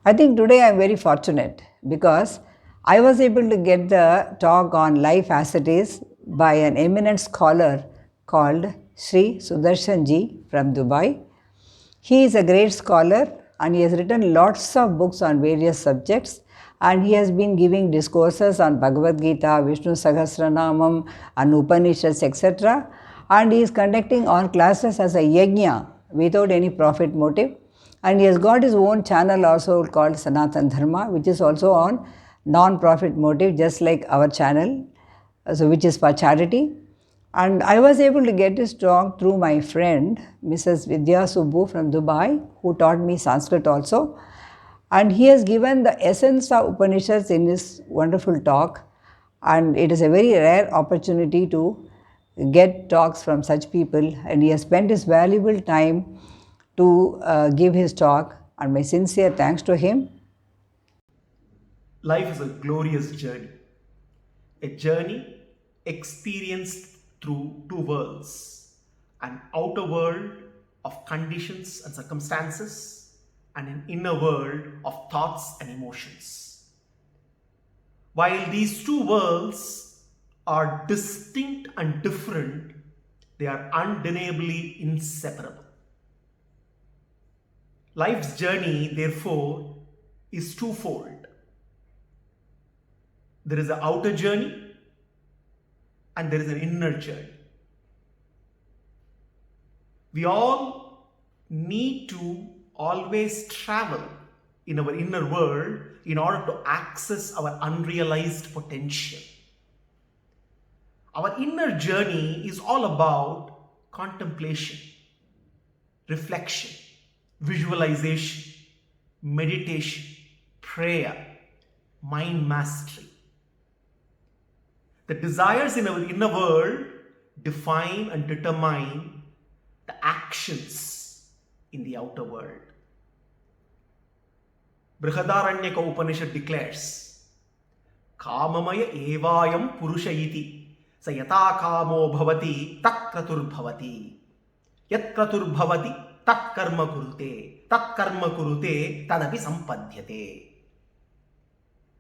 I think today I'm very fortunate because I was able to get the talk on life as it is by an eminent scholar called Sri Sudarshan ji from Dubai. He is a great scholar and he has written lots of books on various subjects, and he has been giving discourses on Bhagavad Gita, Vishnu Sahasranamam and Upanishads, etc. And he is conducting on classes as a yajna without any profit motive. And he has got his own channel also called Sanatan Dharma, which is also on non-profit motive, just like our channel, so which is for charity. And I was able to get his talk through my friend, Mrs. Vidya Subbu from Dubai, who taught me Sanskrit also. And he has given the essence of Upanishads in his wonderful talk. And it is a very rare opportunity to get talks from such people. And he has spent his valuable time to give his talk. And my sincere thanks to him. Life is a glorious journey, a journey experienced through two worlds: an outer world of conditions and circumstances, and an inner world of thoughts and emotions. While these two worlds are distinct and different, they are undeniably inseparable. Life's journey, therefore, is twofold. There is an outer journey and there is an inner journey. We all need to always travel in our inner world in order to access our unrealized potential. Our inner journey is all about contemplation, reflection, visualization, meditation, prayer, mind mastery. The desires in our inner world define and determine the actions in the outer world. Brihadaranyaka Upanishad declares, Kamamaya evayam purusha iti sa yata kamo bhavati tat kratur bhavati. Yat kratur bhavati tat karma kurute tadapi sampadhyate.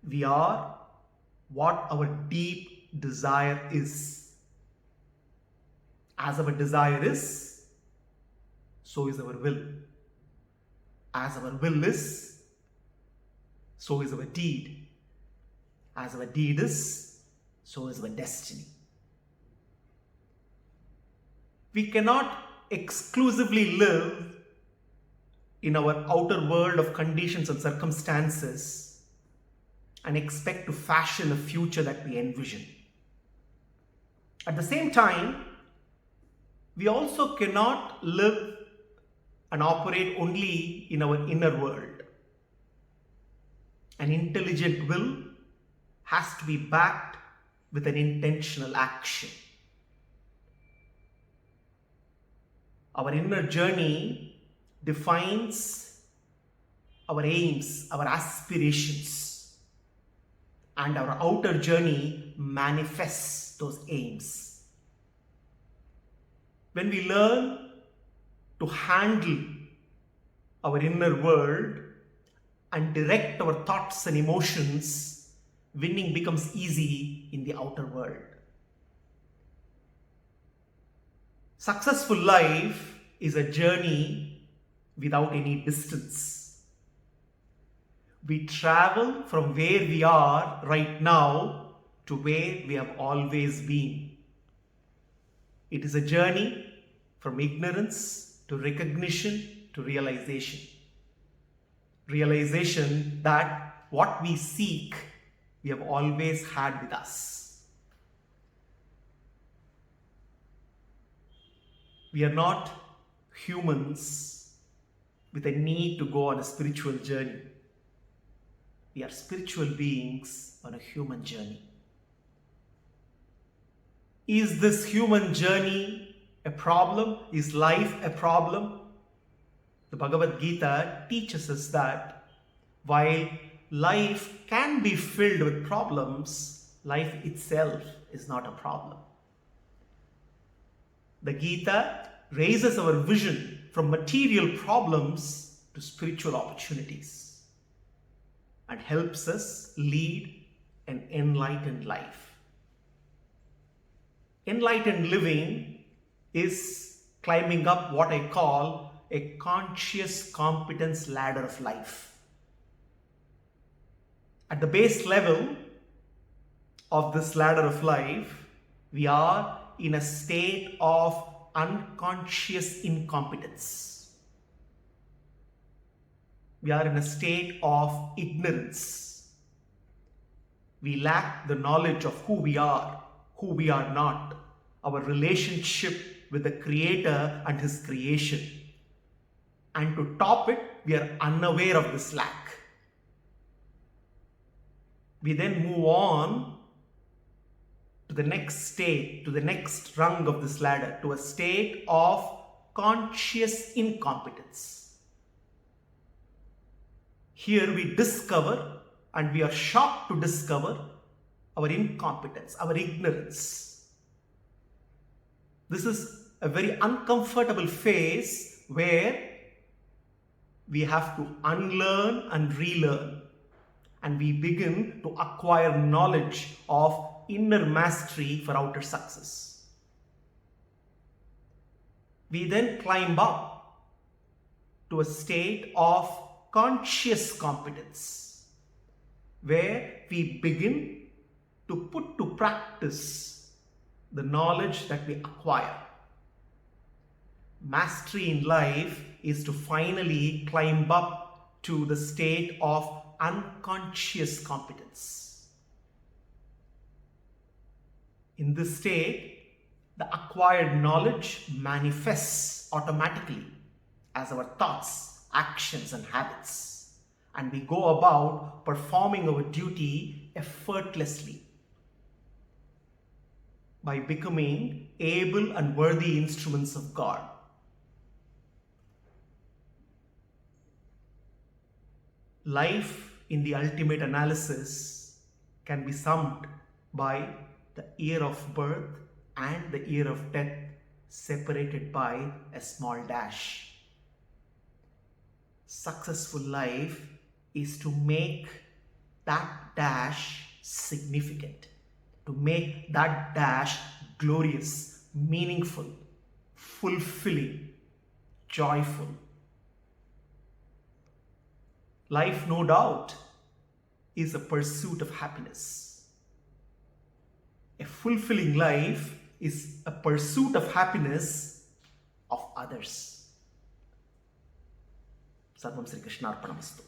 We are what our deep desire is. As our desire is, so is our will. As our will is, so is our deed. As our deed is, so is our destiny. We cannot exclusively live in our outer world of conditions and circumstances and expect to fashion a future that we envision. At the same time, we also cannot live and operate only in our inner world. An intelligent will has to be backed with an intentional action. Our inner journey defines our aims, our aspirations, and our outer journey manifests those aims. When we learn to handle our inner world and direct our thoughts and emotions, winning becomes easy in the outer world. Successful life is a journey without any distance. We travel from where we are right now to where we have always been. It is a journey from ignorance to recognition to realization. Realization that what we seek, we have always had with us. We are not humans with a need to go on a spiritual journey. We are spiritual beings on a human journey. Is this human journey a problem? Is life a problem? The Bhagavad Gita teaches us that while life can be filled with problems, life itself is not a problem. The Gita raises our vision from material problems to spiritual opportunities. and helps us lead an enlightened life. Enlightened living is climbing up what I call a conscious competence ladder of life. At the base level of this ladder of life, we are in a state of unconscious incompetence. We are in a state of ignorance. We lack the knowledge of who we are not, our relationship with the Creator and His creation. And to top it, we are unaware of this lack. We then move on to the next state, to the next rung of this ladder, to a state of conscious incompetence. Here we discover, and we are shocked to discover, our incompetence, our ignorance. This is a very uncomfortable phase where we have to unlearn and relearn, and we begin to acquire knowledge of inner mastery for outer success. We then climb up to a state of conscious competence, where we begin to put to practice the knowledge that we acquire. Mastery in life is to finally climb up to the state of unconscious competence. In this state, the acquired knowledge manifests automatically as our thoughts, actions, and habits, and we go about performing our duty effortlessly by becoming able and worthy instruments of God. Life in the ultimate analysis can be summed by the year of birth and the year of death separated by a small dash. Successful life is to make that dash significant, to make that dash glorious, meaningful, fulfilling, joyful. Life, no doubt, is a pursuit of happiness. A fulfilling life is a pursuit of happiness of others. Sarvam Sri Krishna Arpanamastu.